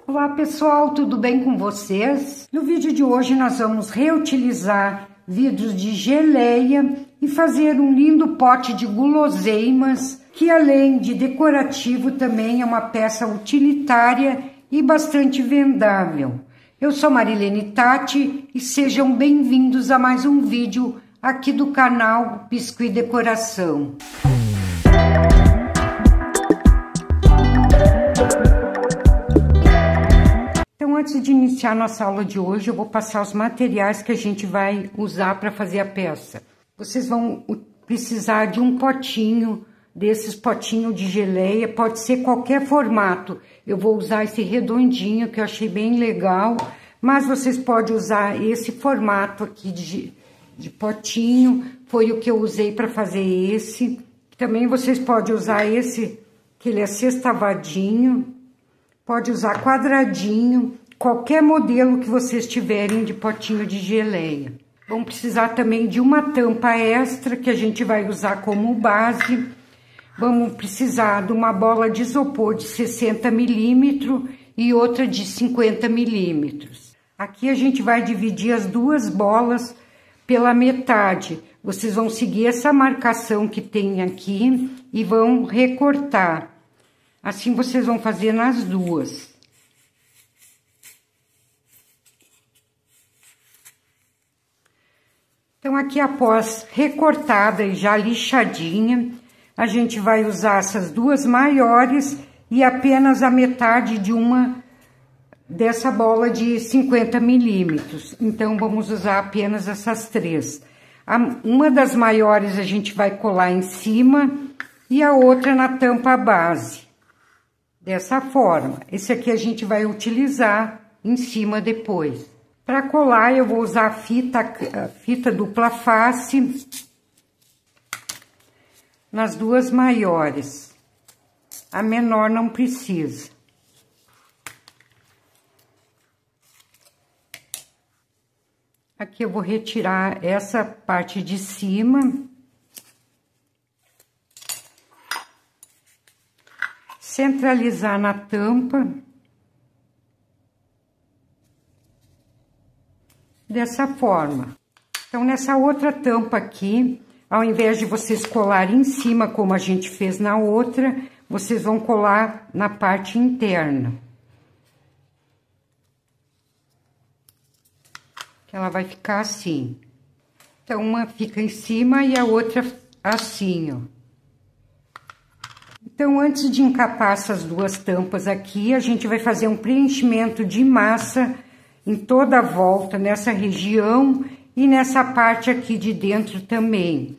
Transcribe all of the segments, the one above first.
Olá pessoal, tudo bem com vocês? No vídeo de hoje nós vamos reutilizar vidros de geleia e fazer um lindo pote de guloseimas, que além de decorativo também é uma peça utilitária e bastante vendável. Eu sou Marilene Tati e sejam bem-vindos a mais um vídeo aqui do canal Biscuit Decoração. Então, antes de iniciar nossa aula de hoje, eu vou passar os materiais que a gente vai usar para fazer a peça. Vocês vão precisar de um potinho, desses potinhos de geleia, pode ser qualquer formato. Eu vou usar esse redondinho que eu achei bem legal, mas vocês podem usar esse formato aqui de potinho, foi o que eu usei para fazer esse. Também vocês podem usar esse, que ele é sextavadinho. Pode usar quadradinho, qualquer modelo que vocês tiverem de potinho de geleia. Vão precisar também de uma tampa extra que a gente vai usar como base. Vamos precisar de uma bola de isopor de 60 milímetros e outra de 50 milímetros. Aqui a gente vai dividir as duas bolas pela metade. Vocês vão seguir essa marcação que tem aqui e vão recortar. Assim vocês vão fazer nas duas. Então, aqui após recortada e já lixadinha, a gente vai usar essas duas maiores e apenas a metade de uma dessa bola de 50 milímetros. Então, vamos usar apenas essas três. Uma das maiores a gente vai colar em cima e a outra na tampa base. Dessa forma, esse aqui a gente vai utilizar em cima depois. Para colar, eu vou usar a fita dupla face nas duas maiores. A menor não precisa. Aqui eu vou retirar essa parte de cima. Centralizar na tampa, dessa forma. Então, nessa outra tampa aqui, ao invés de vocês colarem em cima, como a gente fez na outra, vocês vão colar na parte interna. Que ela vai ficar assim. Então, uma fica em cima e a outra assim, ó. Então, antes de encapar essas duas tampas aqui, a gente vai fazer um preenchimento de massa em toda a volta, nessa região e nessa parte aqui de dentro também.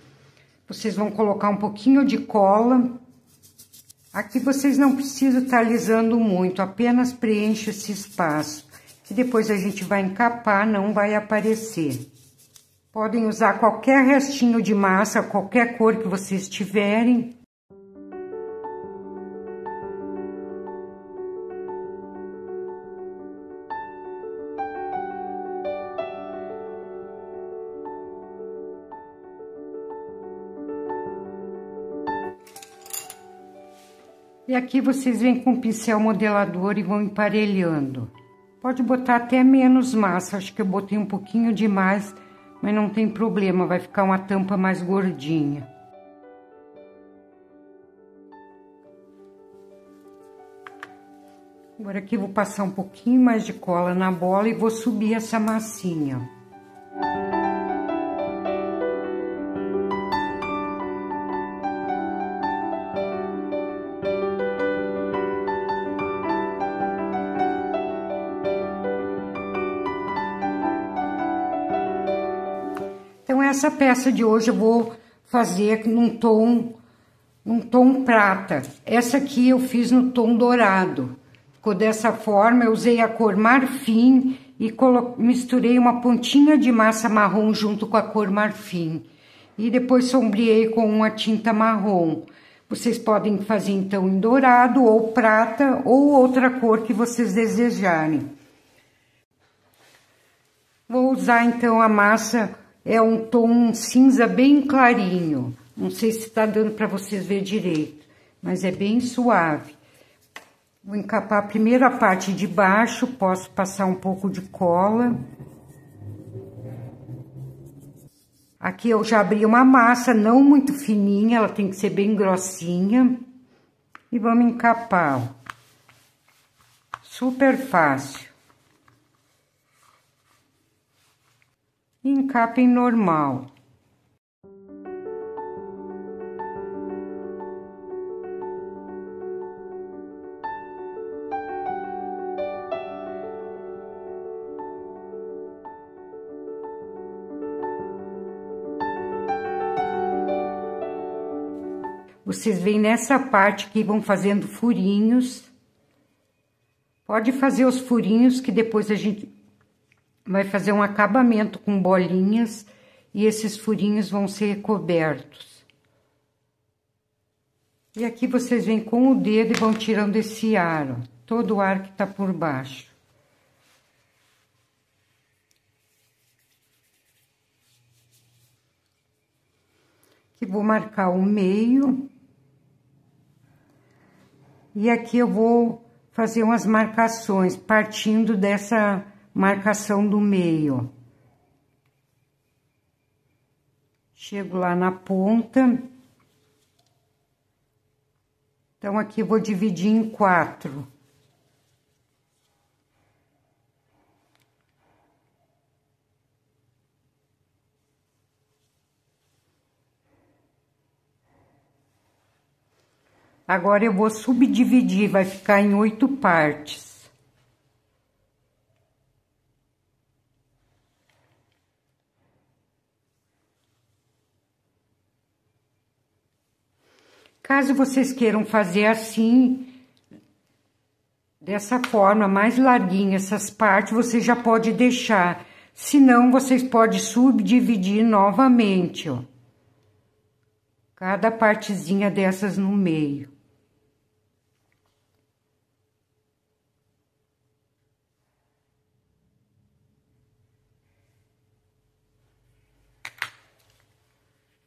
Vocês vão colocar um pouquinho de cola. Aqui vocês não precisam estar alisando muito, apenas preenche esse espaço, que depois a gente vai encapar, não vai aparecer. Podem usar qualquer restinho de massa, qualquer cor que vocês tiverem. E aqui vocês vêm com o pincel modelador e vão emparelhando. Pode botar até menos massa, acho que eu botei um pouquinho demais, mas não tem problema, vai ficar uma tampa mais gordinha. Agora aqui vou passar um pouquinho mais de cola na bola e vou subir essa massinha. Então, essa peça de hoje eu vou fazer num tom prata. Essa aqui eu fiz no tom dourado. Ficou dessa forma, eu usei a cor marfim e misturei uma pontinha de massa marrom junto com a cor marfim. E depois sombreei com uma tinta marrom. Vocês podem fazer então em dourado ou prata ou outra cor que vocês desejarem. Vou usar então a massa, é um tom cinza bem clarinho. Não sei se tá dando para vocês ver direito, mas é bem suave. Vou encapar a primeira parte de baixo, posso passar um pouco de cola. Aqui eu já abri uma massa, não muito fininha, ela tem que ser bem grossinha. E vamos encapar, ó. Super fácil. Encapem normal. Vocês vêm nessa parte aqui, vão fazendo furinhos. Pode fazer os furinhos que depois a gente vai fazer um acabamento com bolinhas e esses furinhos vão ser cobertos. E aqui vocês vêm com o dedo e vão tirando esse ar, ó, todo o ar que tá por baixo. Aqui vou marcar o meio. E aqui eu vou fazer umas marcações, partindo dessa marcação do meio. Chego lá na ponta. Então, aqui eu vou dividir em 4. Agora eu vou subdividir, vai ficar em 8 partes. Caso vocês queiram fazer assim, dessa forma, mais larguinha essas partes, você já pode deixar. Se não, vocês podem subdividir novamente, ó. Cada partezinha dessas no meio.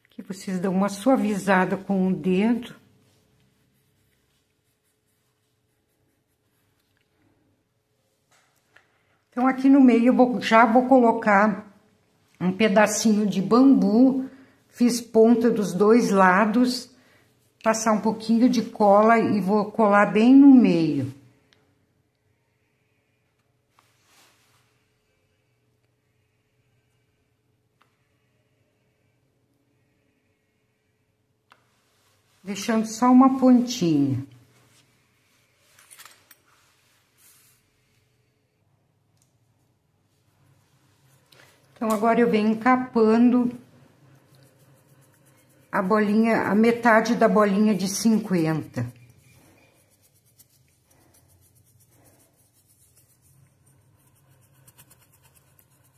Aqui vocês dão uma suavizada com o dedo. Então, aqui no meio eu já vou colocar um pedacinho de bambu. Fiz ponta dos dois lados, passar um pouquinho de cola e vou colar bem no meio. Deixando só uma pontinha. Então, agora eu venho encapando a bolinha, a metade da bolinha de 50.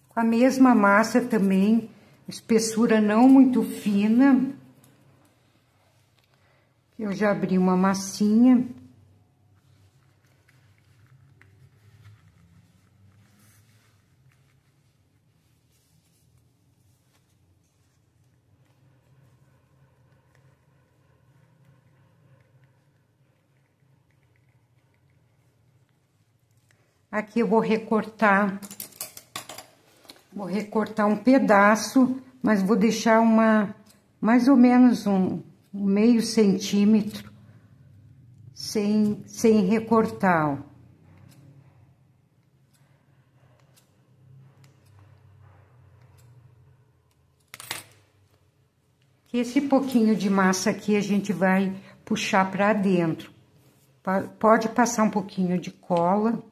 Com a mesma massa também, espessura não muito fina. Eu já abri uma massinha. Aqui eu vou recortar um pedaço, mas vou deixar mais ou menos um meio centímetro sem recortar, ó. Esse pouquinho de massa aqui a gente vai puxar para dentro. Pode passar um pouquinho de cola.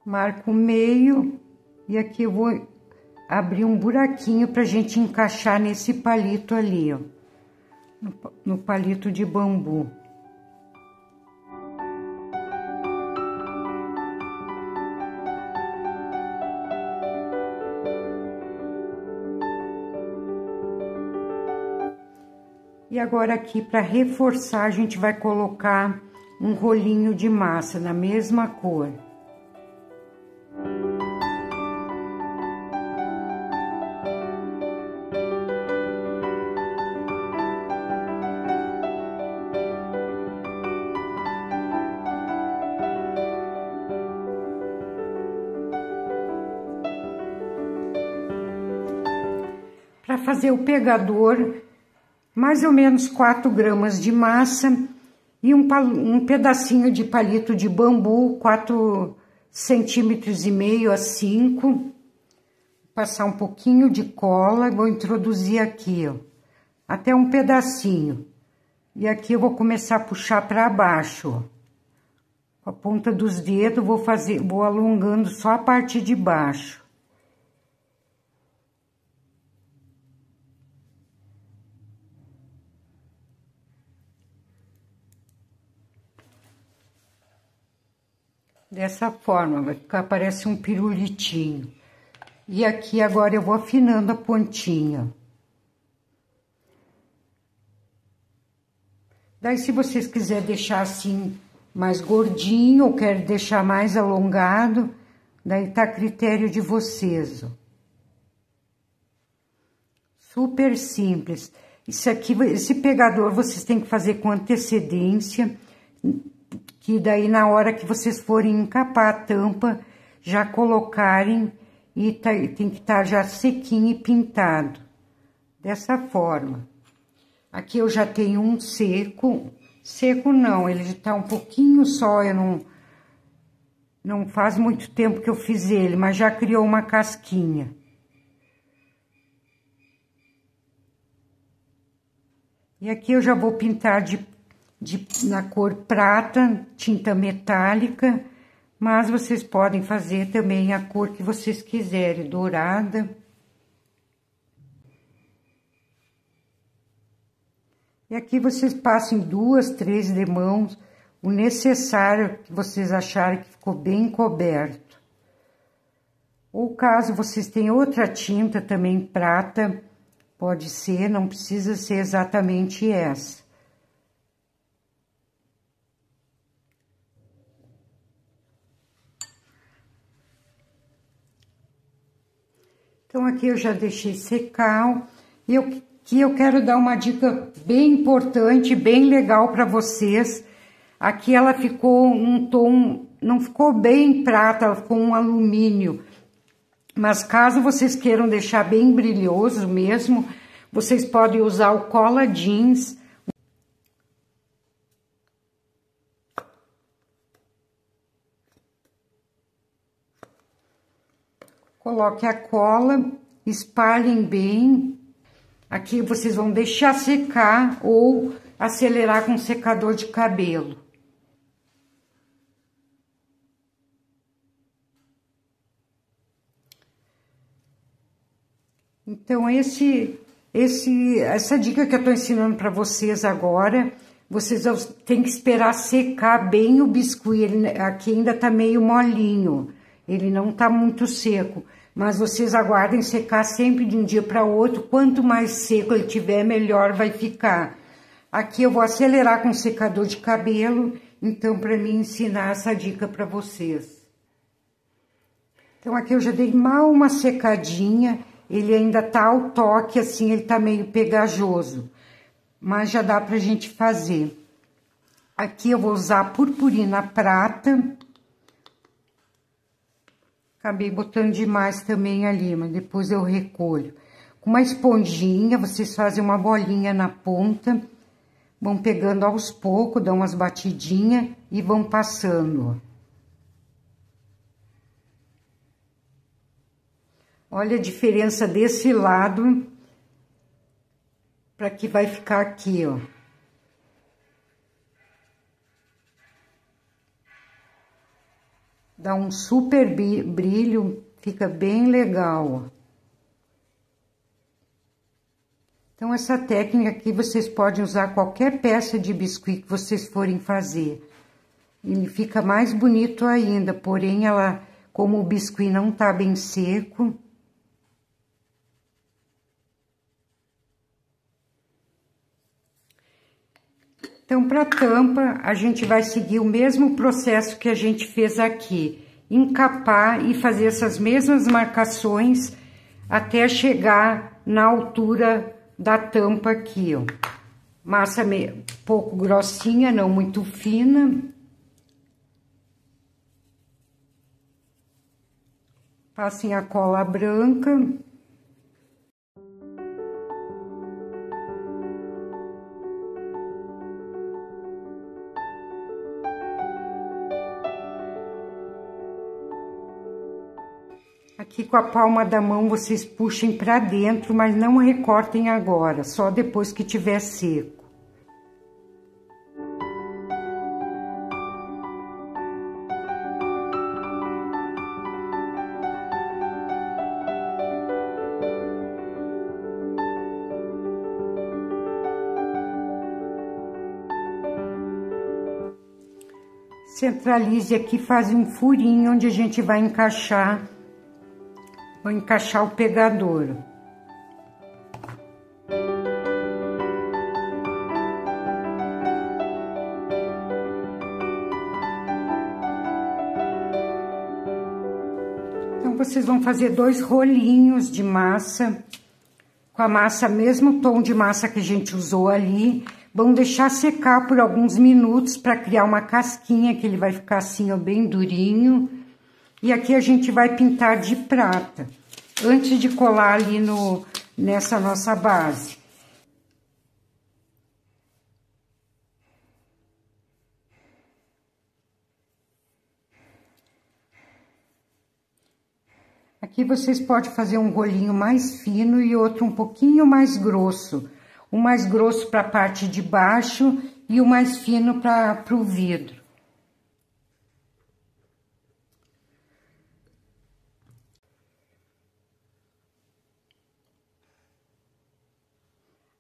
Marco o meio e aqui eu vou abrir um buraquinho pra gente encaixar nesse palito ali, ó, no palito de bambu. E agora aqui, para reforçar, a gente vai colocar um rolinho de massa na mesma cor. Para fazer o pegador, mais ou menos 4 gramas de massa e um pedacinho de palito de bambu, 4,5 centímetros a 5. Passar um pouquinho de cola, vou introduzir aqui, ó, até um pedacinho. E aqui eu vou começar a puxar para baixo, ó. Com a ponta dos dedos, vou alongando só a parte de baixo. Dessa forma, vai ficar, parece um pirulitinho. E aqui agora eu vou afinando a pontinha. Daí, se vocês quiserem deixar assim mais gordinho ou quer deixar mais alongado, daí tá a critério de vocês, ó. Super simples. Isso aqui, esse pegador vocês têm que fazer com antecedência, que daí na hora que vocês forem encapar a tampa, já colocarem e tem que estar já sequinho e pintado. Dessa forma. Aqui eu já tenho um seco. Seco não, ele já tá um pouquinho só, eu não faz muito tempo que eu fiz ele, mas já criou uma casquinha. E aqui eu já vou pintar na cor prata, tinta metálica, mas vocês podem fazer também a cor que vocês quiserem, dourada. E aqui vocês passem 2, 3 demãos, o necessário que vocês acharem que ficou bem coberto. Ou caso vocês tenham outra tinta também prata, pode ser, não precisa ser exatamente essa. Então, aqui eu já deixei secar, e aqui eu quero dar uma dica bem importante, bem legal para vocês. Aqui ela ficou um tom, não ficou bem prata, ela ficou um alumínio. Mas caso vocês queiram deixar bem brilhoso mesmo, vocês podem usar o cola jeans. Coloque a cola, espalhem bem. Aqui vocês vão deixar secar ou acelerar com secador de cabelo. Então, essa dica que eu tô ensinando para vocês agora, vocês têm que esperar secar bem o biscuit. Ele aqui ainda tá meio molinho. Ele não tá muito seco, mas vocês aguardem secar sempre de um dia para outro. Quanto mais seco ele tiver, melhor vai ficar. Aqui eu vou acelerar com o secador de cabelo, então, para mim ensinar essa dica para vocês. Então, aqui eu já dei mal uma secadinha, ele ainda tá ao toque, assim, ele tá meio pegajoso, mas já dá pra gente fazer. Aqui eu vou usar purpurina prata. Acabei botando demais também ali, mas depois eu recolho. Com uma esponjinha, vocês fazem uma bolinha na ponta, vão pegando aos poucos, dão umas batidinhas e vão passando. Olha a diferença desse lado para que vai ficar aqui, ó. Dá um super brilho, fica bem legal, ó. Então, essa técnica aqui vocês podem usar qualquer peça de biscuit que vocês forem fazer. Ele fica mais bonito ainda, porém, como o biscuit não tá bem seco. Então, para tampa, a gente vai seguir o mesmo processo que a gente fez aqui. Encapar e fazer essas mesmas marcações até chegar na altura da tampa aqui, ó. Massa pouco grossinha, não muito fina. Passem a cola branca. Aqui com a palma da mão vocês puxem para dentro, mas não recortem agora, só depois que tiver seco. Centralize aqui, faz um furinho onde a gente vai encaixar o pegador. Então, vocês vão fazer 2 rolinhos de massa, com a massa, mesmo tom de massa que a gente usou ali. Vão deixar secar por alguns minutos para criar uma casquinha, que ele vai ficar assim, ó, bem durinho. E aqui a gente vai pintar de prata, antes de colar ali nessa nossa base. Aqui vocês podem fazer um rolinho mais fino e outro um pouquinho mais grosso. O mais grosso para a parte de baixo e o mais fino para o vidro.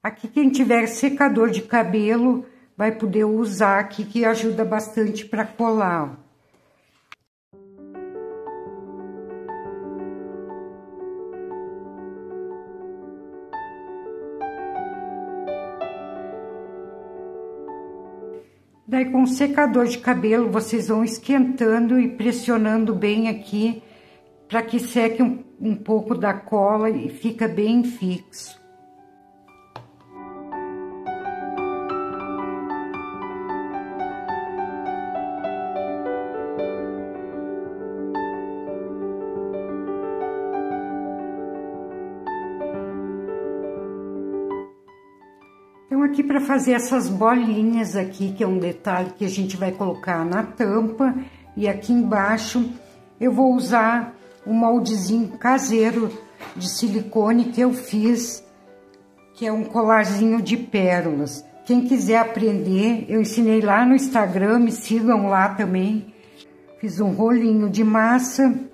Aqui quem tiver secador de cabelo vai poder usar aqui, que ajuda bastante para colar. Daí, com o secador de cabelo, vocês vão esquentando e pressionando bem aqui, para que seque um pouco da cola e fica bem fixo. Então, aqui para fazer essas bolinhas aqui, que é um detalhe que a gente vai colocar na tampa, e aqui embaixo eu vou usar um moldezinho caseiro de silicone que eu fiz, que é um colarzinho de pérolas. Quem quiser aprender, eu ensinei lá no Instagram, me sigam lá também. Fiz um rolinho de massa.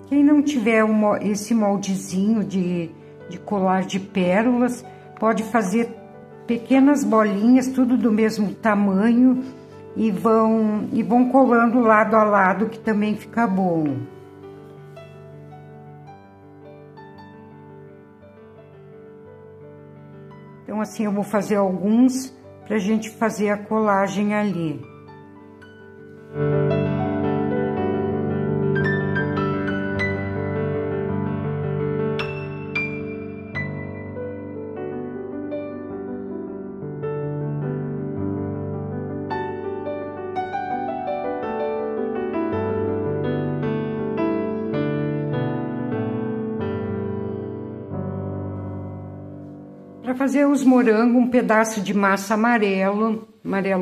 Quem não tiver esse moldezinho de colar de pérolas, pode fazer pequenas bolinhas, tudo do mesmo tamanho, e vão colando lado a lado, que também fica bom. Então, assim, eu vou fazer alguns pra gente fazer a colagem ali. Para fazer os morangos, um pedaço de massa amarelo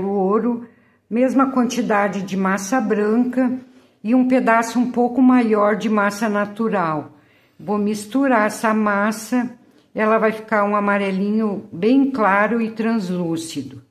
ouro, mesma quantidade de massa branca e um pedaço um pouco maior de massa natural. Vou misturar essa massa, ela vai ficar um amarelinho bem claro e translúcido.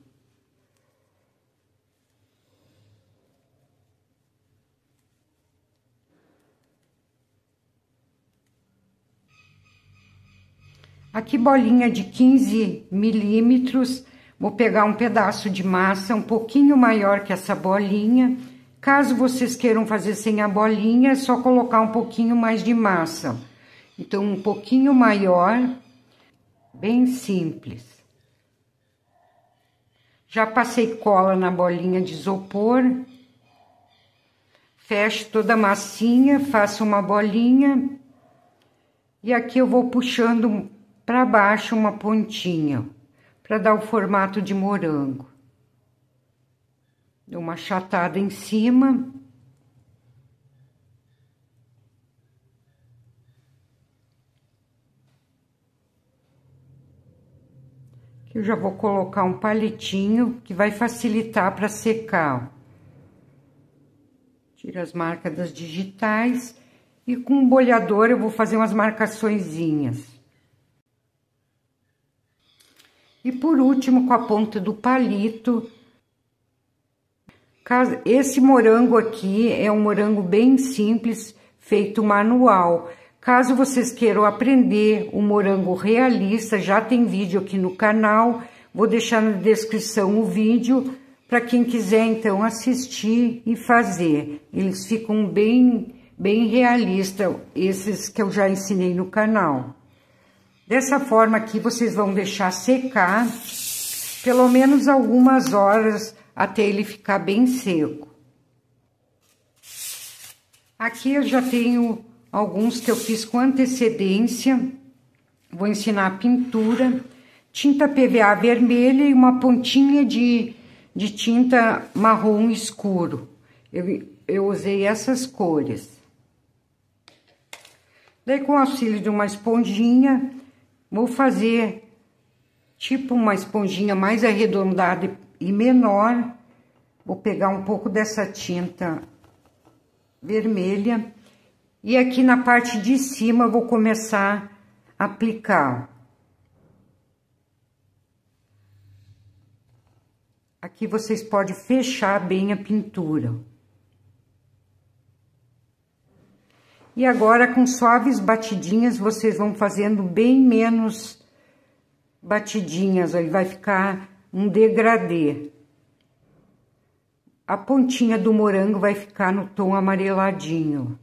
Aqui, bolinha de 15 milímetros, vou pegar um pedaço de massa um pouquinho maior que essa bolinha. Caso vocês queiram fazer sem a bolinha, é só colocar um pouquinho mais de massa. Então, um pouquinho maior, bem simples. Já passei cola na bolinha de isopor. Fecho toda a massinha, faço uma bolinha. E aqui eu vou puxando para baixo uma pontinha, para dar o formato de morango. Dou uma achatada em cima. Eu já vou colocar um palitinho que vai facilitar para secar. Tira as marcas das digitais e com um bolhador eu vou fazer umas marcaçõezinhas. E por último, com a ponta do palito, esse morango aqui é um morango bem simples, feito manual. Caso vocês queiram aprender o morango realista, já tem vídeo aqui no canal. Vou deixar na descrição o vídeo para quem quiser então assistir e fazer. Eles ficam bem realistas, esses que eu já ensinei no canal. Dessa forma aqui vocês vão deixar secar pelo menos algumas horas até ele ficar bem seco. Aqui eu já tenho alguns que eu fiz com antecedência. Vou ensinar a pintura, tinta PVA vermelha e uma pontinha de tinta marrom escuro. Eu usei essas cores. Daí, com o auxílio de uma esponjinha, vou fazer tipo uma esponjinha mais arredondada e menor. Vou pegar um pouco dessa tinta vermelha. E aqui na parte de cima eu vou começar a aplicar. Aqui vocês podem fechar bem a pintura. E agora com suaves batidinhas vocês vão fazendo bem menos batidinhas, aí vai ficar um degradê. A pontinha do morango vai ficar no tom amareladinho.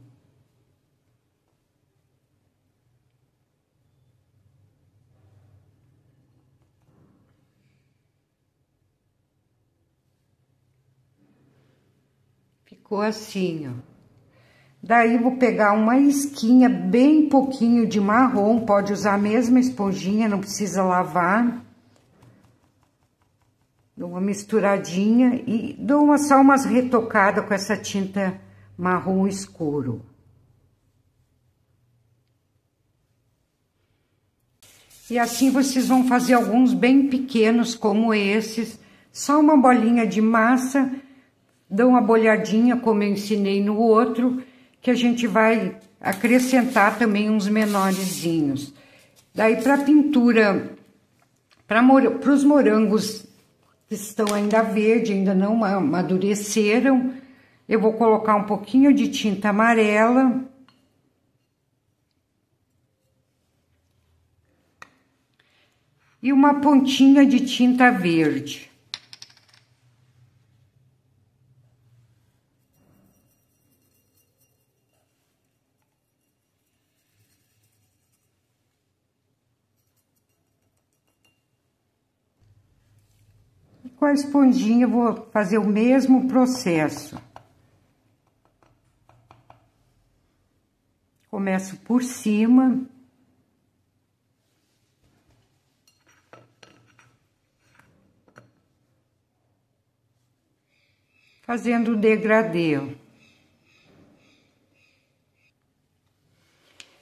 Ficou assim, ó. Daí, vou pegar uma esquinha, bem pouquinho de marrom, pode usar a mesma esponjinha, não precisa lavar. Dou uma misturadinha e dou só umas retocadas com essa tinta marrom escuro. E assim vocês vão fazer alguns bem pequenos como esses, só uma bolinha de massa, dão uma bolhadinha como eu ensinei no outro, que a gente vai acrescentar também uns menorzinhos. Daí para pintura, para os morangos que estão ainda verde, ainda não amadureceram, eu vou colocar um pouquinho de tinta amarela. E uma pontinha de tinta verde. Com a esponjinha eu vou fazer o mesmo processo. Começo por cima. Fazendo o degradê.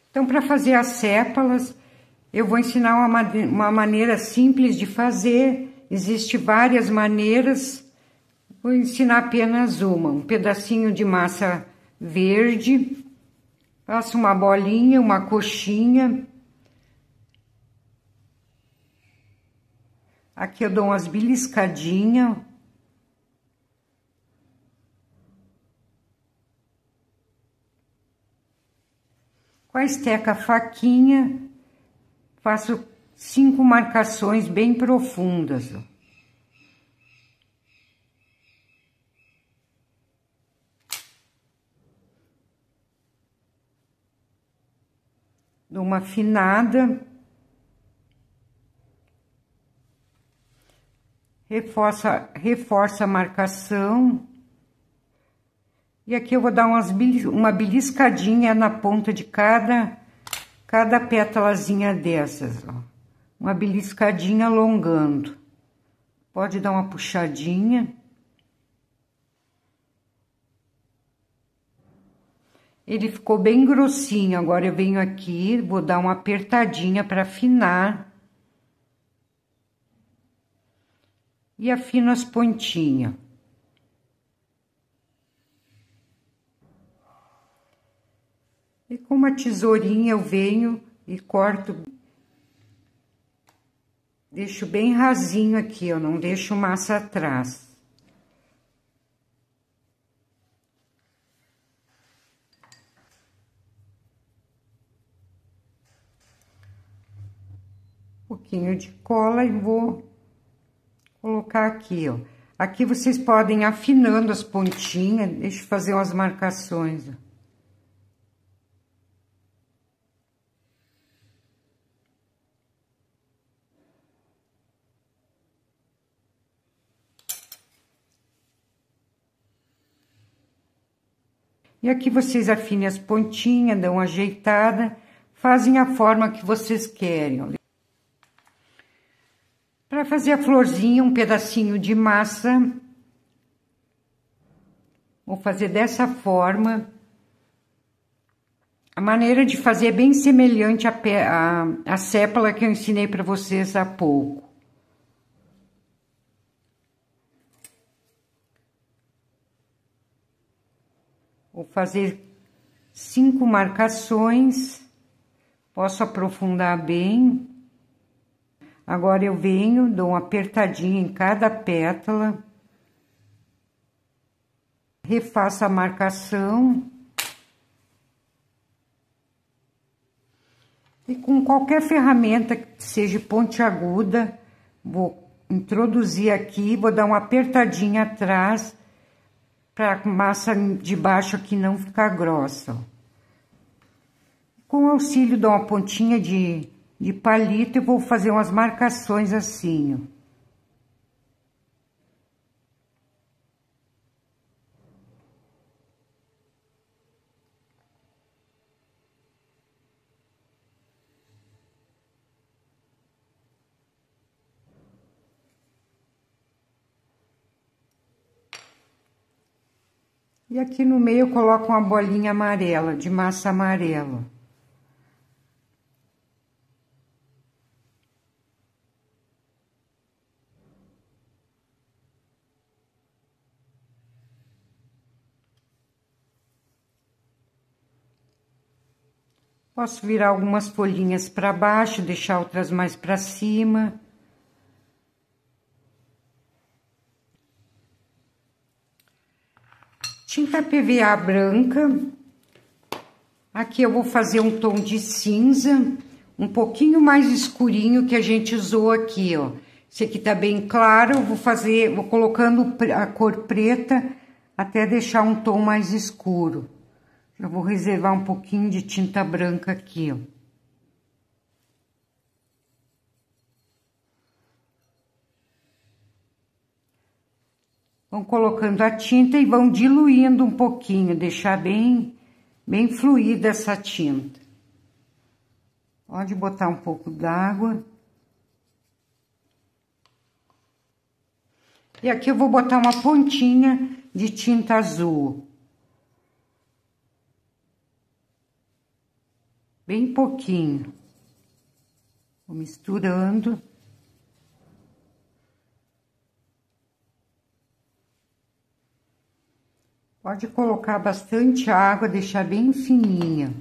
Então, para fazer as sépalas, eu vou ensinar uma maneira simples de fazer. Existem várias maneiras, vou ensinar apenas uma. Um pedacinho de massa verde, faço uma bolinha, uma coxinha. Aqui eu dou umas beliscadinhas. Com a esteca faquinha, faço 5 marcações bem profundas. Dou uma afinada. Reforça a marcação. E aqui eu vou dar uma beliscadinha na ponta de cada pétalazinha dessas, ó. Uma beliscadinha alongando. Pode dar uma puxadinha. Ele ficou bem grossinho, agora eu venho aqui, vou dar uma apertadinha para afinar. e afino as pontinhas. E com uma tesourinha eu venho e corto, deixo bem rasinho aqui, eu não deixo massa atrás. Um pouquinho de cola e vou colocar aqui, ó. Aqui vocês podem ir afinando as pontinhas, deixa eu fazer umas marcações, ó. E aqui vocês afinem as pontinhas, dão uma ajeitada, fazem a forma que vocês querem. Para fazer a florzinha, um pedacinho de massa, vou fazer dessa forma. A maneira de fazer é bem semelhante à sépala que eu ensinei para vocês há pouco. Vou fazer 5 marcações, posso aprofundar bem. Agora eu venho, dou uma apertadinha em cada pétala, refaço a marcação. E com qualquer ferramenta que seja pontiaguda, vou introduzir aqui, vou dar uma apertadinha atrás, para a massa de baixo aqui não ficar grossa, ó. Com o auxílio de uma pontinha de palito, eu vou fazer umas marcações assim, ó. E aqui no meio eu coloco uma bolinha amarela, de massa amarela. Posso virar algumas folhinhas para baixo, deixar outras mais para cima. Tinta PVA branca. Aqui eu vou fazer um tom de cinza, um pouquinho mais escurinho que a gente usou aqui, ó. Esse aqui tá bem claro, eu vou colocando a cor preta até deixar um tom mais escuro. Eu vou reservar um pouquinho de tinta branca aqui, ó. Vão colocando a tinta e vão diluindo um pouquinho, deixar bem fluida essa tinta. Pode botar um pouco d'água. E aqui eu vou botar uma pontinha de tinta azul. Bem pouquinho. Vou misturando. Pode colocar bastante água, deixar bem fininha.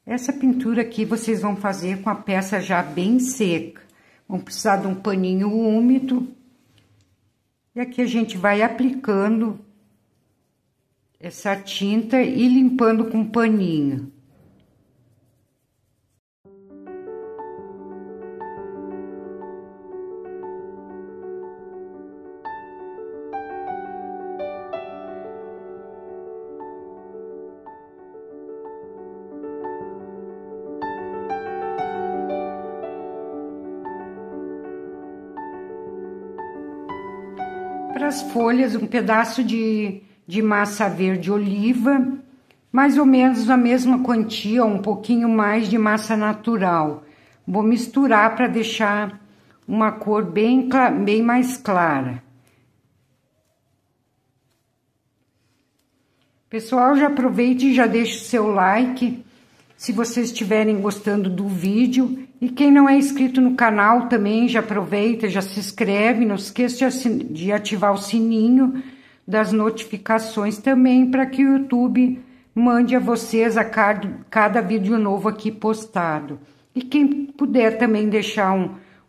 Essa pintura aqui vocês vão fazer com a peça já bem seca. Vão precisar de um paninho úmido. E aqui a gente vai aplicando essa tinta e limpando com um paninho. Para as folhas, um pedaço de massa verde oliva, mais ou menos a mesma quantia, um pouquinho mais de massa natural. Vou misturar para deixar uma cor bem mais clara. Pessoal, já aproveite e já deixa o seu like. se vocês estiverem gostando do vídeo. E quem não é inscrito no canal também, já aproveita, já se inscreve. Não esqueça de ativar o sininho das notificações também, para que o YouTube mande a vocês a cada vídeo novo aqui postado. E quem puder também deixar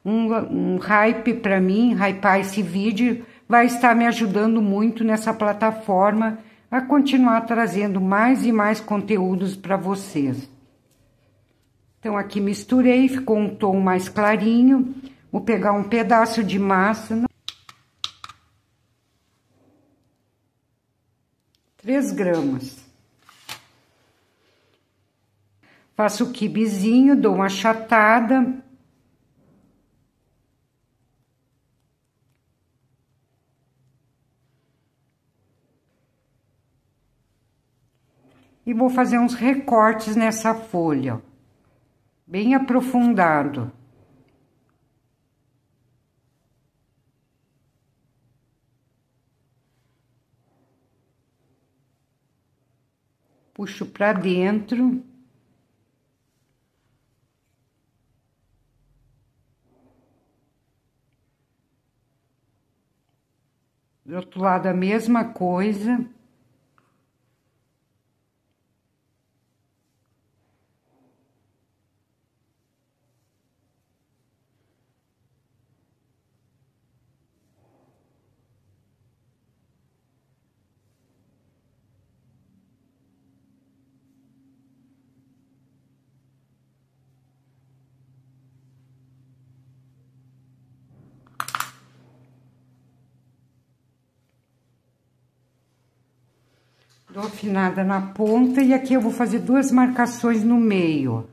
um hype para mim, hypar esse vídeo, vai estar me ajudando muito nessa plataforma a continuar trazendo mais e mais conteúdos para vocês. Então, aqui misturei, ficou um tom mais clarinho. Vou pegar um pedaço de massa, 3 gramas. Faço o quibezinho, dou uma achatada. E vou fazer uns recortes nessa folha, ó, bem aprofundado. Puxo pra dentro. Do outro lado a mesma coisa. Dou afinada na ponta e aqui eu vou fazer 2 marcações no meio.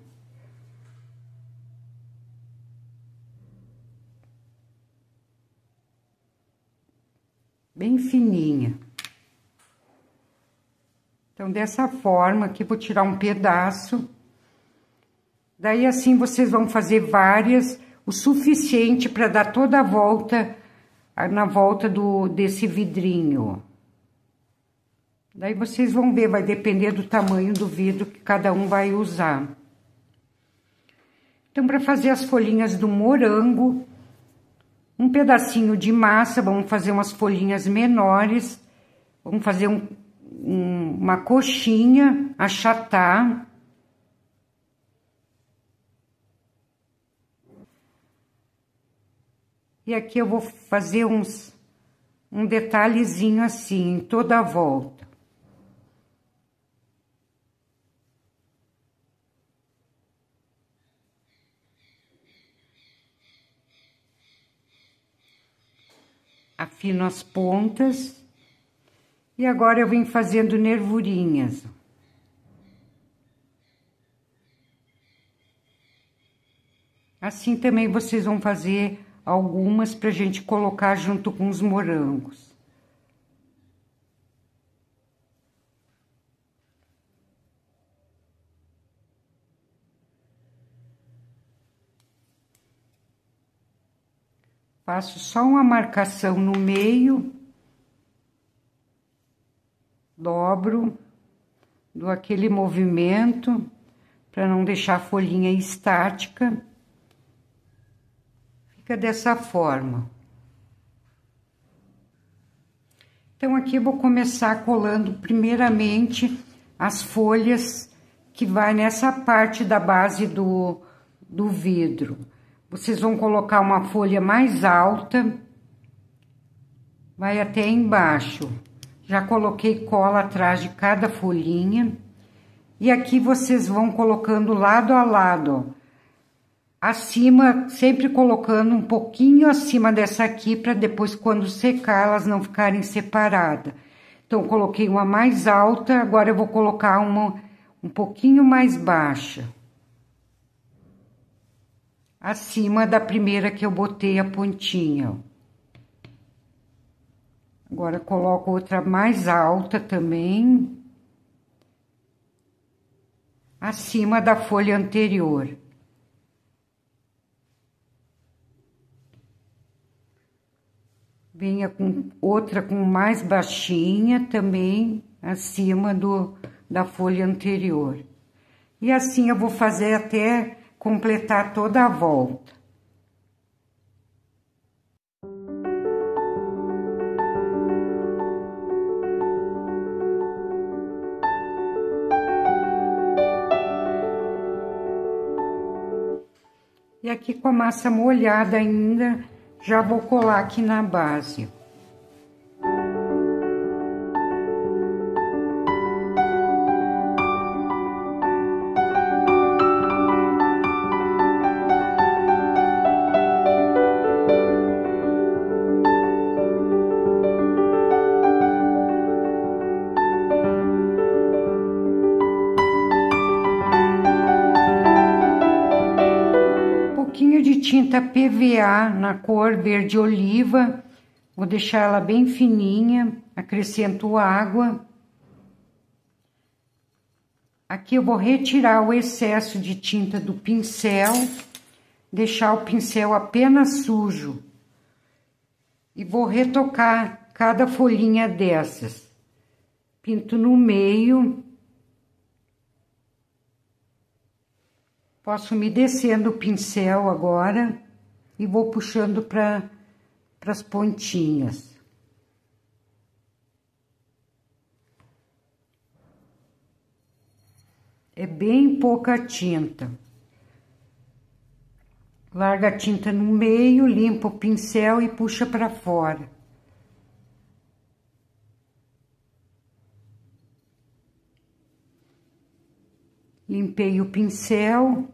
Bem fininha. Então, dessa forma aqui, vou tirar um pedaço. Daí, assim, vocês vão fazer várias, o suficiente para dar toda a volta, na volta desse vidrinho. Daí vocês vão ver, vai depender do tamanho do vidro que cada um vai usar. Então, para fazer as folhinhas do morango, um pedacinho de massa, vamos fazer umas folhinhas menores, vamos fazer uma coxinha, achatar. E aqui eu vou fazer um detalhezinho assim, em toda a volta. Afino as pontas. E agora eu venho fazendo nervurinhas. Assim também vocês vão fazer algumas pra gente colocar junto com os morangos. Faço só uma marcação no meio, dobro, dou aquele movimento para não deixar a folhinha estática. Fica dessa forma. Então, aqui eu vou começar colando primeiramente as folhas que vai nessa parte da base do vidro. Vocês vão colocar uma folha mais alta, vai até embaixo. Já coloquei cola atrás de cada folhinha. E aqui vocês vão colocando lado a lado, ó. Acima, sempre colocando um pouquinho acima dessa aqui, para depois, quando secar, elas não ficarem separadas. Então, coloquei uma mais alta, agora eu vou colocar uma um pouquinho mais baixa. Acima da primeira que eu botei a pontinha, ó. Agora, coloco outra mais alta também. Acima da folha anterior. Venha com outra com mais baixinha também, acima da folha anterior. E assim eu vou fazer até completar toda a volta. E aqui com a massa molhada ainda, já vou colar aqui na base. De tinta PVA na cor verde oliva, vou deixar ela bem fininha, acrescento água. Aqui eu vou retirar o excesso de tinta do pincel, deixar o pincel apenas sujo e vou retocar cada folhinha dessas. Pinto no meio. Posso me descendo o pincel agora e vou puxando para as pontinhas. É bem pouca tinta. Larga a tinta no meio, limpa o pincel e puxa para fora. Limpei o pincel.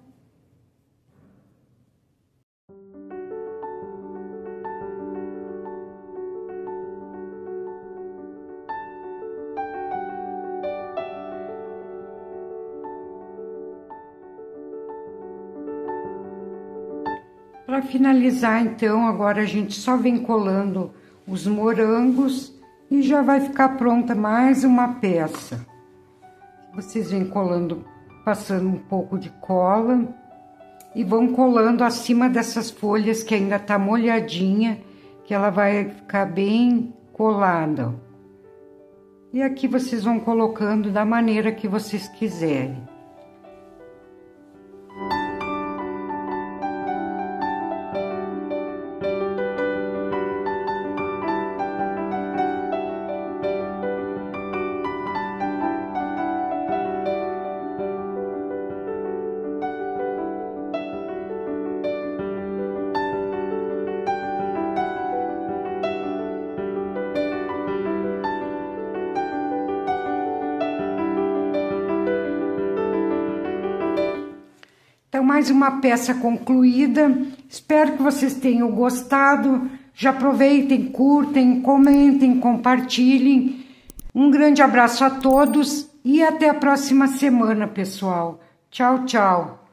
Para finalizar, então, agora a gente só vem colando os morangos e já vai ficar pronta mais uma peça. Vocês vêm colando, passando um pouco de cola e vão colando acima dessas folhas que ainda tá molhadinha, que ela vai ficar bem colada. E aqui vocês vão colocando da maneira que vocês quiserem. Então, mais uma peça concluída. Espero que vocês tenham gostado. Já aproveitem, curtem, comentem, compartilhem. Um grande abraço a todos e até a próxima semana, pessoal. Tchau, tchau.